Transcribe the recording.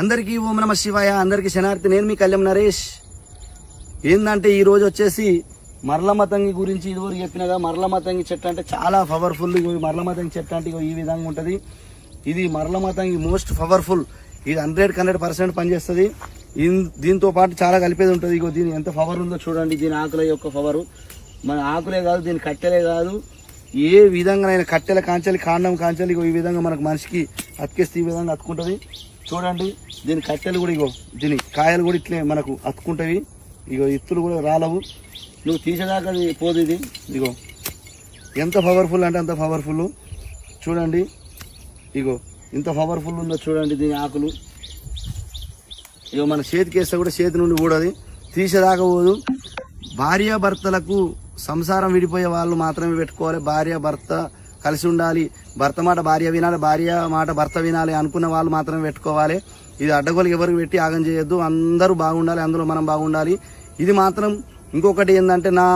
అందరికీ ఓం నమ శివాయ, అందరికీ శనార్థి. నేను మీ కళ్యాణ్ నరేష్. ఏంటంటే ఈ రోజు వచ్చేసి మరలమతంగి గురించి ఇదివరకు చెప్పినగా, మరలమతంగి చెట్టు అంటే చాలా పవర్ఫుల్. మరలమతంగి చెట్టు అంటే ఈ విధంగా ఉంటుంది. ఇది మరలమతంగి మోస్ట్ పవర్ఫుల్. ఇది 100% పనిచేస్తుంది. దీంతో పాటు చాలా కలిపేది ఉంటుంది. ఇగో దీని ఎంత పవర్ ఉందో చూడండి. దీని ఆకుల యొక్క పవరు మన ఆకులే కాదు, దీని కట్టెలే కాదు, ఏ విధంగా కట్టెల కాంచాలి, కాండం కాంచాలి. ఇగో ఈ విధంగా మనకు మనిషికి అతికేస్తే ఈ విధంగా అతుకుంటుంది. చూడండి దీని కట్టెలు కూడా, ఇగో దీని కాయలు కూడా ఇట్లే మనకు అతుకుంటాయి. ఇగో ఇత్తులు కూడా రాలవు, నువ్వు తీసేదాకా పోదు. ఇది ఇగో ఎంత పవర్ఫుల్ అంటే అంత పవర్ఫుల్. చూడండి ఇగో ఇంత పవర్ఫుల్ ఉందో చూడండి. దీని ఆకులు ఇగో మన చేతికి వేస్తే కూడా చేతి నుండి కూడది, తీసేదాకా పోదు. భార్యాభర్తలకు సంసారం విడిపోయే వాళ్ళు మాత్రమే పెట్టుకోవాలి. భార్య భర్త కలిసి ఉండాలి, భర్త మాట భార్య వినాలి, భార్య మాట భర్త వినాలి అనుకున్న వాళ్ళు మాత్రమే పెట్టుకోవాలి. ఇది అడ్డగోలు ఎవరికి పెట్టి ఆగం చేయొద్దు. అందరూ బాగుండాలి, అందులో మనం బాగుండాలి. ఇది మాత్రం ఇంకొకటి ఏంటంటే, నా